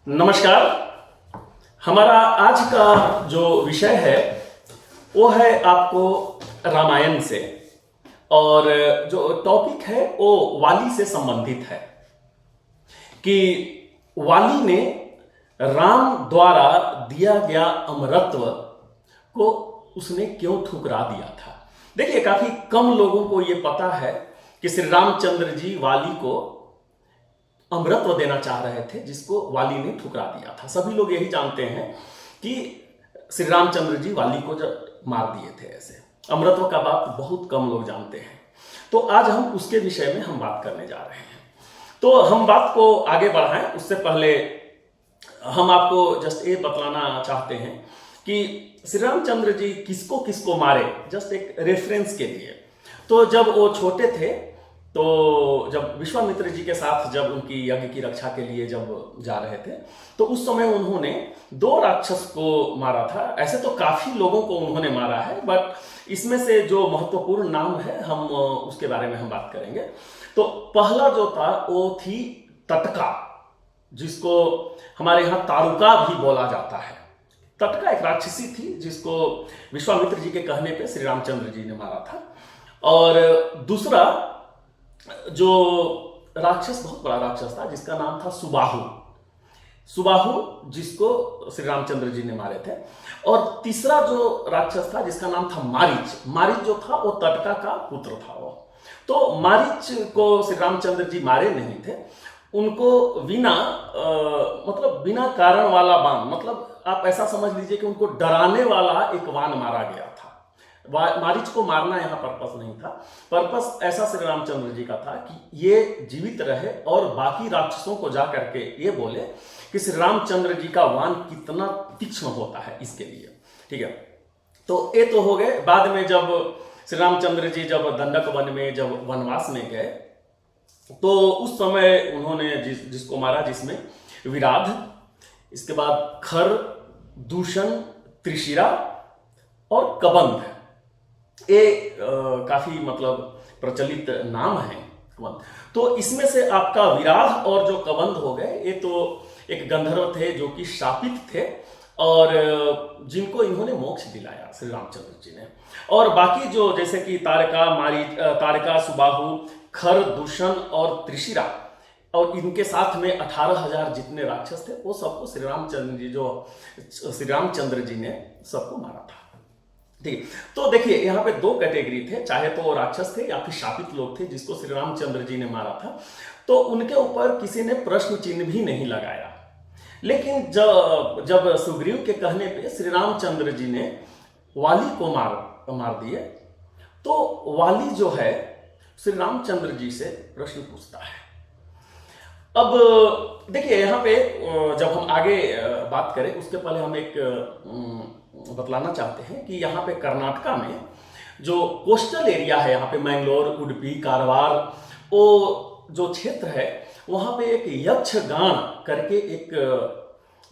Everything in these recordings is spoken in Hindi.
नमस्कार। हमारा आज का जो विषय है वो है आपको रामायण से, और जो टॉपिक है वो वाली से संबंधित है कि वाली ने राम द्वारा दिया गया अमरत्व को उसने क्यों ठुकरा दिया था। देखिए, काफी कम लोगों को ये पता है कि श्री रामचंद्र जी वाली को अमरत्व देना चाह रहे थे, जिसको वाली ने ठुकरा दिया था। सभी लोग यही जानते हैं कि श्री रामचंद्र जी वाली को जब मार दिए थे, ऐसे अमरत्व का बात बहुत कम लोग जानते हैं। तो आज हम उसके विषय में हम बात करने जा रहे हैं। तो हम बात को आगे बढ़ाएं उससे पहले हम आपको जस्ट ये बतलाना चाहते हैं कि श्री रामचंद्र जी किसको किसको मारे, जस्ट एक रेफरेंस के लिए। तो जब वो छोटे थे, तो जब विश्वामित्र जी के साथ जब उनकी यज्ञ की रक्षा के लिए जब जा रहे थे, तो उस समय उन्होंने 2 राक्षस को मारा था। ऐसे तो काफी लोगों को उन्होंने मारा है, बट इसमें से जो महत्वपूर्ण नाम है हम उसके बारे में हम बात करेंगे। तो पहला जो था वो थी तटका, जिसको हमारे यहाँ तारुका भी बोला जाता है। तटका एक राक्षसी थी जिसको विश्वामित्र जी के कहने पे श्री रामचंद्र जी ने मारा था। और दूसरा जो राक्षस बहुत बड़ा राक्षस था जिसका नाम था सुबाहु, जिसको श्री रामचंद्र जी ने मारे थे। और तीसरा जो राक्षस था जिसका नाम था मारीच जो था वो तटका का पुत्र था वो। तो मारीच को श्री रामचंद्र जी मारे नहीं थे, उनको बिना कारण वाला बाण, मतलब आप ऐसा समझ लीजिए कि उनको डराने वाला एक बाण मारा गया था। मारीच को मारना यहाँ पर्पस नहीं था। पर्पस ऐसा श्री रामचंद्र जी का था कि ये जीवित रहे और बाकी राक्षसों को जा करके ये बोले कि श्री रामचंद्र जी का वाण कितना तीक्ष्ण होता है, इसके लिए। ठीक है, तो ये तो हो गए। बाद में जब श्री रामचंद्र जी जब दंडक वन में जब वनवास में गए, तो उस समय उन्होंने जिसको मारा, जिसमें विराध, इसके बाद खर, दूषण, त्रिशिरा और कबंध, ये काफी प्रचलित नाम है कबंध। तो इसमें से आपका विराध और जो कबंध हो गए, ये तो एक गंधर्व थे जो कि शापित थे और जिनको इन्होंने मोक्ष दिलाया श्री रामचंद्र जी ने। और बाकी जो जैसे कि तारका, सुबाहु, खर, दूषण और त्रिशिरा, और इनके साथ में 18,000 जितने राक्षस थे, वो सबको श्री रामचंद्र जी ने सबको मारा था। ठीक है, तो देखिए यहाँ पे 2 कैटेगरी थे, चाहे तो वो राक्षस थे या फिर शापित लोग थे जिसको श्री रामचंद्र जी ने मारा था। तो उनके ऊपर किसी ने प्रश्न चिन्ह भी नहीं लगाया। लेकिन जब सुग्रीव के कहने पे श्री रामचंद्र जी ने वाली को मार दिए, तो वाली जो है श्री रामचंद्र जी से प्रश्न पूछता है। अब देखिए यहाँ पे जब हम आगे बात करें उसके पहले हम एक बतलाना चाहते हैं कि यहाँ पे कर्नाटका में जो कोस्टल एरिया है, यहाँ पे मैंगलोर, उडुपी, कारवार, वो जो क्षेत्र है, वहाँ पे एक यक्षगान करके एक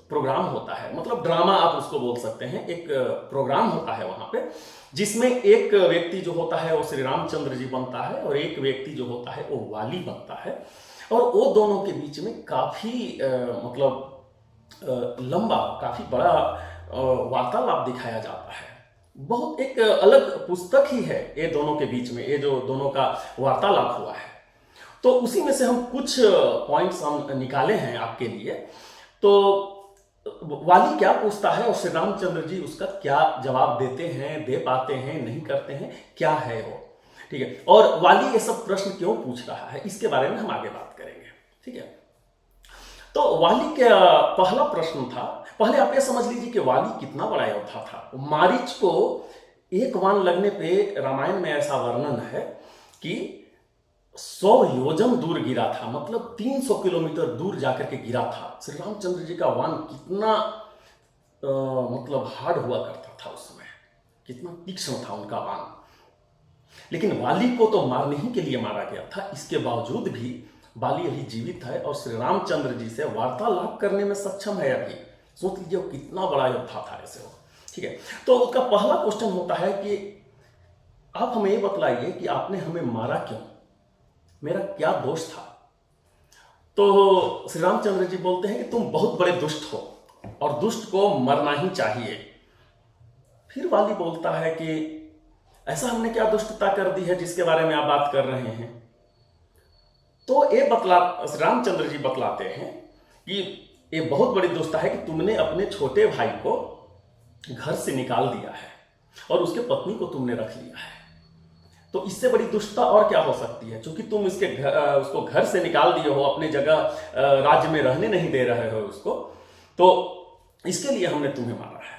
प्रोग्राम होता है, मतलब ड्रामा आप उसको बोल सकते हैं। एक प्रोग्राम होता है वहाँ पे, जिसमें एक व्यक्ति जो होता है वो श्री रामचंद्र जी बनता है और एक व्यक्ति जो होता है वो वाली बनता है। और वो दोनों के बीच में काफी लंबा, काफी बड़ा वार्तालाप दिखाया जाता है। बहुत एक अलग पुस्तक ही है ये दोनों के बीच में, ये जो दोनों का वार्तालाप हुआ है। तो उसी में से हम कुछ पॉइंट्स हम निकाले हैं आपके लिए। तो वाली क्या पूछता है और श्री रामचंद्र जी उसका क्या जवाब देते हैं, दे पाते हैं, नहीं करते हैं, क्या है वो। ठीक है, और वाली ये सब प्रश्न क्यों पूछ रहा है, इसके बारे में हम आगे बात करेंगे। ठीक है, तो वाली का पहला प्रश्न था, पहले आप ये समझ लीजिए कि वाली कितना बड़ा योद्धा था। मारीच को एक बाण लगने पे रामायण में ऐसा वर्णन है कि 100 योजन दूर गिरा था, मतलब 300 किलोमीटर दूर जाकर के गिरा था। श्री रामचंद्र जी का बाण कितना हार्ड हुआ करता था उस समय, कितना तीक्ष्ण था उनका बाण। लेकिन वाली को तो मारने ही के लिए मारा गया था। इसके बावजूद भी वाली अभी जीवित है और श्री रामचंद्र जी से वार्तालाप करने में सक्षम है। अभी सोच लीजिए वो कितना बड़ा योद्धा था ऐसे हो। ठीक है, तो उसका पहला क्वेश्चन होता है कि आप हमें ये बतलाइए कि आपने हमें मारा क्यों, मेरा क्या दोष था। तो श्री रामचंद्र जी बोलते हैं कि तुम बहुत बड़े दुष्ट हो और दुष्ट को मरना ही चाहिए। फिर वाली बोलता है कि ऐसा हमने क्या दुष्टता कर दी है जिसके बारे में आप बात कर रहे हैं। तो श्री रामचंद्र जी बतलाते हैं कि ये बहुत बड़ी दुष्टता है कि तुमने अपने छोटे भाई को घर से निकाल दिया है और उसके पत्नी को तुमने रख लिया है। तो इससे बड़ी दुष्टता और क्या हो सकती है? क्योंकि तुम उसको घर से निकाल दिए हो, अपने जगह राज्य में रहने नहीं दे रहे हो उसको, तो इसके लिए हमने तुम्हें मारा है।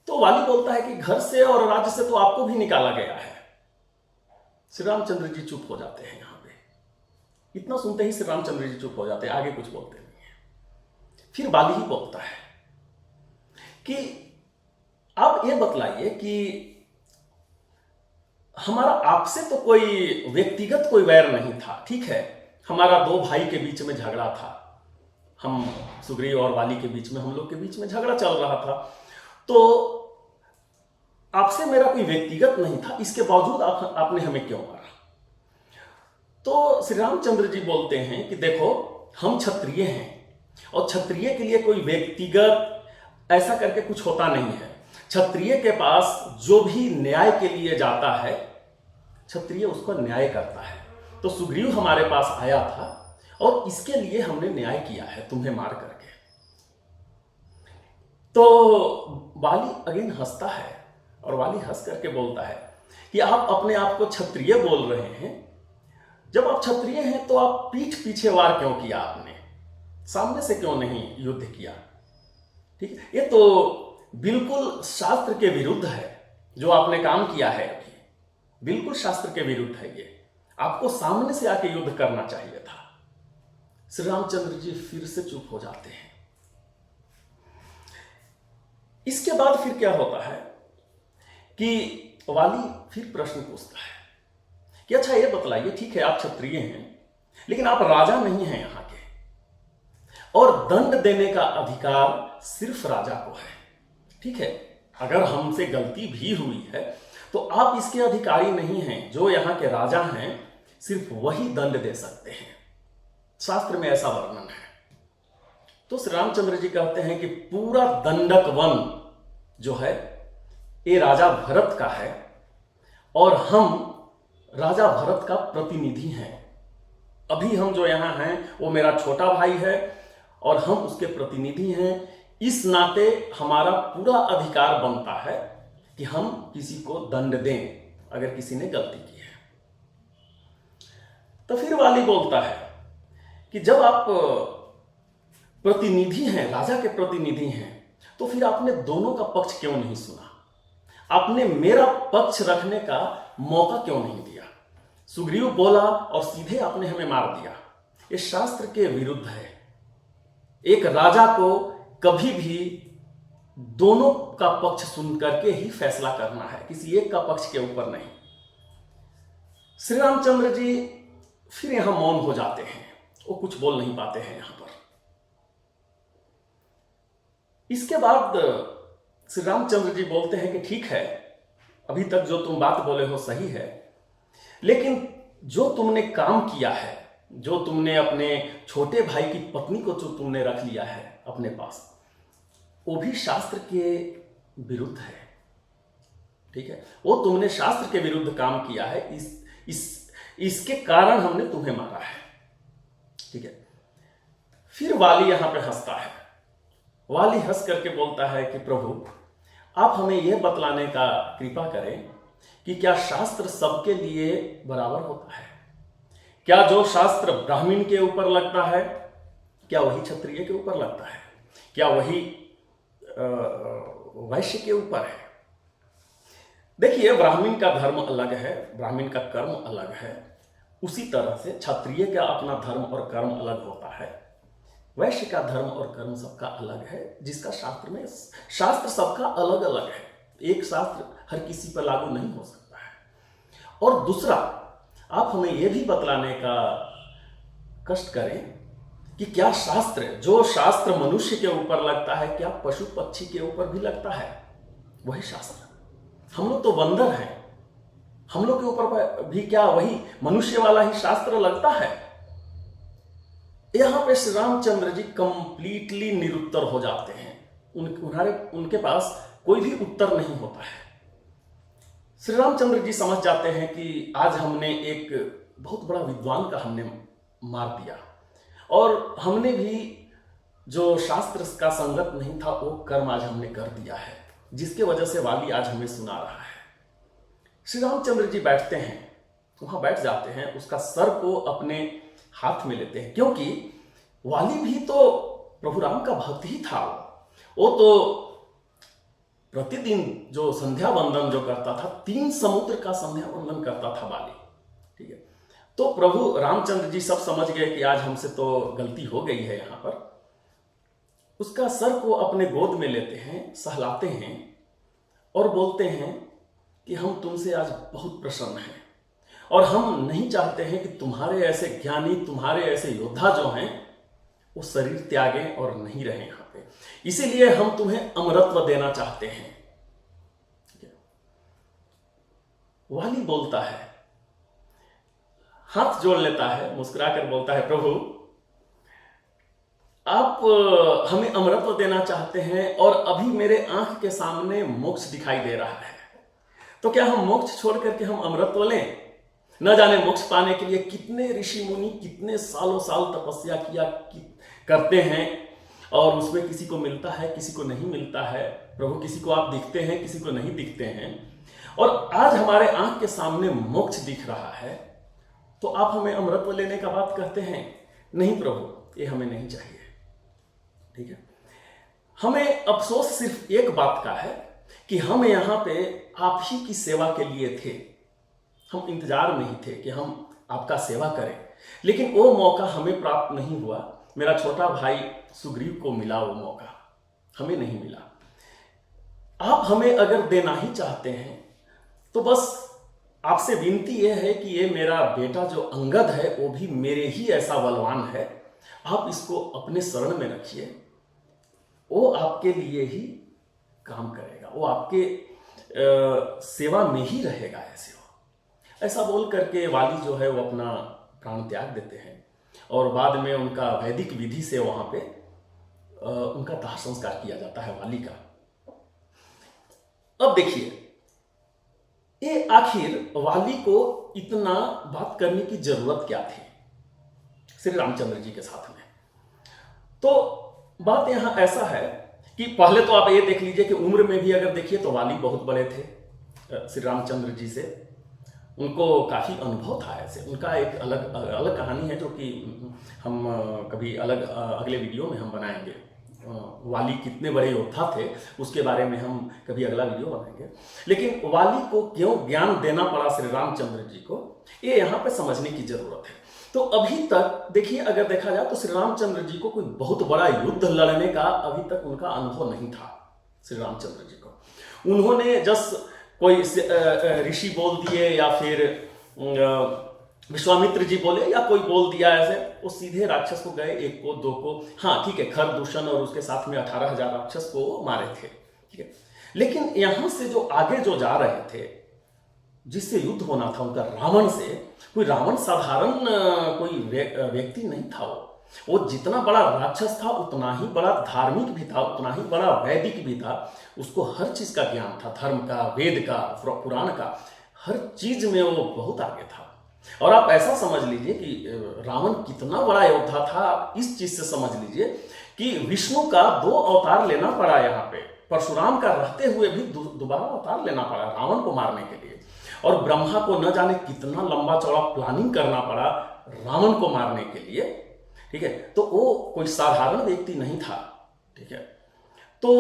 तो वाली बोलता है कि घर से और राज्य से तो आपको भी निकाला गया है। श्री रामचंद्र जी चुप हो जाते हैं। यहां पे इतना सुनते ही श्री रामचंद्र जी चुप हो जाते हैं, आगे कुछ बोलते नहीं है। फिर वाली ही बोलता है कि आप ये बतलाइए कि हमारा आपसे तो कोई व्यक्तिगत कोई वैर नहीं था, ठीक है, हमारा दो भाई के बीच में झगड़ा था, हम सुग्रीव और वाली के बीच में, हम लोग के बीच में झगड़ा चल रहा था, तो आपसे मेरा कोई व्यक्तिगत नहीं था, इसके बावजूद आपने हमें क्यों मारा? तो श्री रामचंद्र जी बोलते हैं कि देखो, हम क्षत्रिय हैं और क्षत्रिय के लिए कोई व्यक्तिगत ऐसा करके कुछ होता नहीं है। क्षत्रिय के पास जो भी न्याय के लिए जाता है, क्षत्रिय उसको न्याय करता है। तो सुग्रीव हमारे पास आया था और इसके लिए हमने न्याय किया है तुम्हें मार करके। तो वाली अगेन हंसता है और वाली हंस करके बोलता है कि आप अपने आप को क्षत्रिय बोल रहे हैं, जब आप क्षत्रिय हैं तो आप पीठ पीछे वार क्यों किया? आपने सामने से क्यों नहीं युद्ध किया? ठीक है, ये तो बिल्कुल शास्त्र के विरुद्ध है जो आपने काम किया है अभी, बिल्कुल शास्त्र के विरुद्ध है ये। आपको सामने से आके युद्ध करना चाहिए था। श्री रामचंद्र जी फिर से चुप हो जाते हैं। इसके बाद फिर क्या होता है कि वाली फिर प्रश्न पूछता है कि अच्छा ये बतलाइए, ठीक है आप क्षत्रिय हैं लेकिन आप राजा नहीं हैं यहाँ के, और दंड देने का अधिकार सिर्फ राजा को है, ठीक है, अगर हमसे गलती भी हुई है तो आप इसके अधिकारी नहीं हैं। जो यहाँ के राजा हैं सिर्फ वही दंड दे सकते हैं, शास्त्र में ऐसा वर्णन है। तो श्री रामचंद्र जी कहते हैं कि पूरा दंडक वन जो है ये राजा भरत का है और हम राजा भरत का प्रतिनिधि हैं। अभी हम जो यहाँ हैं वो मेरा छोटा भाई है और हम उसके प्रतिनिधि हैं। इस नाते हमारा पूरा अधिकार बनता है कि हम किसी को दंड दें अगर किसी ने गलती की है। तो फिर वाली बोलता है कि जब आप प्रतिनिधि हैं, राजा के प्रतिनिधि हैं, तो फिर आपने दोनों का पक्ष क्यों नहीं सुना? आपने मेरा पक्ष रखने का मौका क्यों नहीं दिया? सुग्रीव बोला और सीधे आपने हमें मार दिया। ये शास्त्र के विरुद्ध है। एक राजा को कभी भी दोनों का पक्ष सुन करके ही फैसला करना है, किसी एक का पक्ष के ऊपर नहीं। श्री रामचंद्र जी फिर यहां मौन हो जाते हैं, वो कुछ बोल नहीं पाते हैं यहां पर। इसके बाद श्री रामचंद्र जी बोलते हैं कि ठीक है, अभी तक जो तुम बात बोले हो सही है, लेकिन जो तुमने काम किया है, जो तुमने अपने छोटे भाई की पत्नी को जो तुमने रख लिया है अपने पास, वो भी शास्त्र के विरुद्ध है, ठीक है, वो तुमने शास्त्र के विरुद्ध काम किया है। इसके कारण हमने तुम्हें मारा है, ठीक है। फिर वाली यहां पे हंसता है। वाली हंस करके बोलता है कि प्रभु आप हमें यह बतलाने का कृपा करें कि क्या शास्त्र सबके लिए बराबर होता है? क्या जो शास्त्र ब्राह्मण के ऊपर लगता है क्या वही क्षत्रिय के ऊपर लगता है? क्या वही वैश्य के ऊपर है? देखिए, ब्राह्मण का धर्म अलग है, ब्राह्मण का कर्म अलग है, उसी तरह से क्षत्रिय का अपना धर्म और कर्म अलग होता है। वैश्य का धर्म और कर्म सबका अलग है, जिसका शास्त्र सबका अलग अलग है। एक शास्त्र हर किसी पर लागू नहीं हो सकता है। और दूसरा, आप हमें यह भी बतलाने का कष्ट करें कि क्या जो शास्त्र मनुष्य के ऊपर लगता है, क्या पशु पक्षी के ऊपर भी लगता है वही शास्त्र? हम लोग तो बंदर हैं, हम लोग के ऊपर भी क्या वही मनुष्य वाला ही शास्त्र लगता है? यहां पे श्री रामचंद्र जी कंप्लीटली निरुत्तर हो जाते हैं। उनके पास कोई भी उत्तर नहीं होता है। श्री रामचंद्र जी समझ जाते हैं कि आज हमने एक बहुत बड़ा विद्वान का हमने मार दिया, और हमने भी जो शास्त्र का संगत नहीं था वो कर्म आज हमने कर दिया है, जिसके वजह से वाली आज हमें सुना रहा है। श्री रामचंद्र जी बैठते हैं, वहां बैठ जाते हैं, उसका सर को अपने हाथ में लेते हैं, क्योंकि वाली भी तो प्रभु राम का भक्त ही था। वो तो प्रतिदिन जो संध्या वंदन जो करता था, 3 समुद्र का संध्या वंदन करता था वाली। ठीक है, तो प्रभु रामचंद्र जी सब समझ गए कि आज हमसे तो गलती हो गई है। यहां पर उसका सर को अपने गोद में लेते हैं, सहलाते हैं और बोलते हैं कि हम तुमसे आज बहुत प्रसन्न हैं, और हम नहीं चाहते हैं कि तुम्हारे ऐसे ज्ञानी, तुम्हारे ऐसे योद्धा जो हैं वो शरीर त्यागें और नहीं रहें यहां पे, इसीलिए हम तुम्हें अमरत्व देना चाहते हैं। वाली बोलता है, हाथ जोड़ लेता है, मुस्कुराकर बोलता है, प्रभु आप हमें अमरत्व देना चाहते हैं और अभी मेरे आंख के सामने मोक्ष दिखाई दे रहा है, तो क्या हम मोक्ष छोड़ करके हम अमरत्व लें? न जाने मोक्ष पाने के लिए कितने ऋषि मुनि कितने सालों साल तपस्या करते हैं, और उसमें किसी को मिलता है, किसी को नहीं मिलता है। प्रभु किसी को आप दिखते हैं, किसी को नहीं दिखते हैं, और आज हमारे आंख के सामने मोक्ष दिख रहा है, तो आप हमें अमरत्व लेने का बात कहते हैं? नहीं प्रभु, ये हमें नहीं चाहिए। ठीक है, हमें अफसोस सिर्फ एक बात का है कि हम यहां पे आप ही की सेवा के लिए थे, हम इंतजार में ही थे कि हम आपका सेवा करें, लेकिन वो मौका हमें प्राप्त नहीं हुआ। मेरा छोटा भाई सुग्रीव को मिला वो मौका, हमें नहीं मिला। आप हमें अगर देना ही चाहते हैं तो बस आपसे विनती यह है कि ये मेरा बेटा जो अंगद है वो भी मेरे ही ऐसा बलवान है, आप इसको अपने शरण में रखिए, वो आपके लिए ही काम करेगा, वो आपके सेवा में ही रहेगा। ऐसा बोल करके वाली जो है वो अपना प्राण त्याग देते हैं, और बाद में उनका वैदिक विधि से वहां पे उनका दाह संस्कार किया जाता है वाली का। अब देखिए, ये आखिर वाली को इतना बात करने की जरूरत क्या थी श्री रामचंद्र जी के साथ में? तो बात यहां ऐसा है कि पहले तो आप ये देख लीजिए कि उम्र में भी अगर देखिए तो वाली बहुत बड़े थे श्री रामचंद्र जी से, उनको काफ़ी अनुभव था। ऐसे उनका एक अलग कहानी है जो कि हम कभी अगले वीडियो में हम बनाएंगे। वाली कितने बड़े योद्धा थे उसके बारे में हम कभी अगला वीडियो बनाएंगे। लेकिन वाली को क्यों ज्ञान देना पड़ा श्री रामचंद्र जी को, ये यहाँ पे समझने की जरूरत है। तो अभी तक देखिए, अगर देखा जाए तो श्री रामचंद्र जी को कोई बहुत बड़ा युद्ध लड़ने का अभी तक उनका अनुभव नहीं था। श्री रामचंद्र जी को उन्होंने कोई ऋषि बोल दिए या फिर विश्वामित्र जी बोले या कोई बोल दिया ऐसे, वो सीधे राक्षस को गए, 1 को 2 को, हाँ ठीक है, खरदूषण और उसके साथ में 18,000 राक्षस को मारे थे। ठीक है, लेकिन यहां से जो आगे जो जा रहे थे, जिससे युद्ध होना था उनका रावण से, कोई रावण साधारण कोई व्यक्ति नहीं था। वो जितना बड़ा राक्षस था उतना ही बड़ा धार्मिक भी था, उतना ही बड़ा वैदिक भी था। उसको हर चीज का ज्ञान था, धर्म का, वेद का, पुराण का, हर चीज में वो बहुत आगे था। और आप ऐसा समझ लीजिए कि रावण कितना बड़ा योद्धा था, आप इस चीज से समझ लीजिए कि विष्णु का 2 अवतार लेना पड़ा यहाँ पे, परशुराम का रहते हुए भी दोबारा अवतार लेना पड़ा रावण को मारने के लिए, और ब्रह्मा को न जाने कितना लंबा चौड़ा प्लानिंग करना पड़ा रावण को मारने के लिए। ठीक है, तो वो कोई साधारण व्यक्ति नहीं था। ठीक है, तो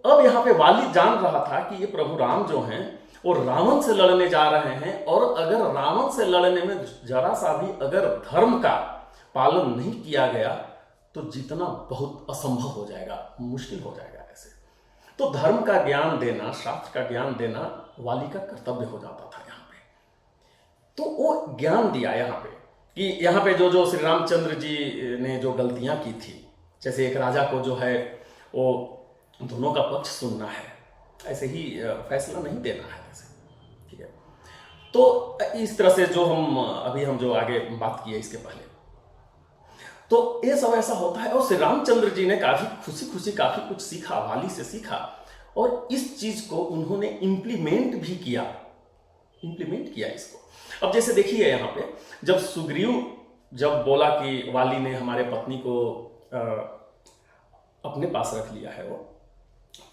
अब यहाँ पे वाली जान रहा था कि ये प्रभु राम जो हैं वो रावण से लड़ने जा रहे हैं, और अगर रावण से लड़ने में जरा सा भी अगर धर्म का पालन नहीं किया गया तो जीतना बहुत असंभव हो जाएगा, मुश्किल हो जाएगा। ऐसे तो धर्म का ज्ञान देना, शास्त्र का ज्ञान देना वाली का कर्तव्य हो जाता था यहाँ पे। तो वो ज्ञान दिया यहाँ पे कि यहाँ पे जो श्री रामचंद्र जी ने जो गलतियां की थी, जैसे एक राजा को जो है वो दोनों का पक्ष सुनना है, ऐसे ही फैसला नहीं देना है ऐसे। ठीक है, तो इस तरह से जो हम जो आगे बात की है इसके पहले, तो ये सब ऐसा होता है। और श्री रामचंद्र जी ने काफी खुशी खुशी काफी कुछ सीखा, वाली से सीखा, और इस चीज को उन्होंने इम्प्लीमेंट भी किया, इम्प्लीमेंट किया इसको। अब जैसे देखिए यहाँ पे, जब सुग्रीव जब बोला कि वाली ने हमारे पत्नी को अपने पास रख लिया है वो,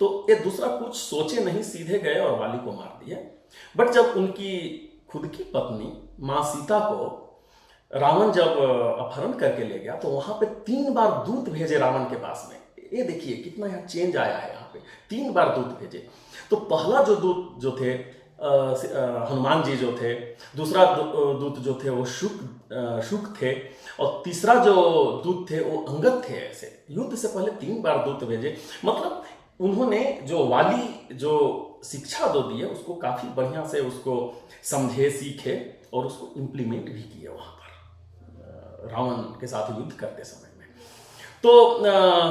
तो ये दूसरा कुछ सोचे नहीं, सीधे गए और वाली को मार दिया। बट जब उनकी खुद की पत्नी माँ सीता को रावण जब अपहरण करके ले गया, तो वहां पे 3 बार दूत भेजे रावण के पास में। ये देखिए कितना यहाँ चेंज आया है, यहाँ पे 3 बार दूत भेजे। तो पहला जो दूत जो थे हनुमान जी जो थे, दूसरा दूत जो थे वो शुक थे, और तीसरा जो दूत थे वो अंगद थे। ऐसे युद्ध से पहले 3 बार दूत भेजे। मतलब उन्होंने जो वाली जो शिक्षा दो दी है उसको काफी बढ़िया से उसको समझे, सीखे और उसको इम्प्लीमेंट भी किए वहां पर रावण के साथ युद्ध करते समय में। तो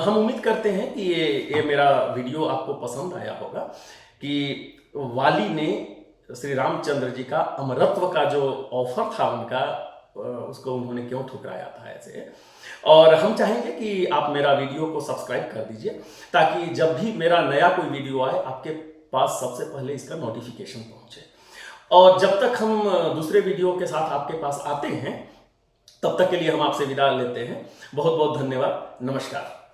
हम उम्मीद करते हैं कि ये मेरा वीडियो आपको पसंद आया होगा, कि वाली ने श्री रामचंद्र जी का अमरत्व का जो ऑफर था उनका, उसको उन्होंने क्यों ठुकराया था ऐसे। और हम चाहेंगे कि आप मेरा वीडियो को सब्सक्राइब कर दीजिए, ताकि जब भी मेरा नया कोई वीडियो आए आपके पास सबसे पहले इसका नोटिफिकेशन पहुंचे। और जब तक हम दूसरे वीडियो के साथ आपके पास आते हैं, तब तक के लिए हम आपसे विदा लेते हैं। बहुत बहुत धन्यवाद, नमस्कार।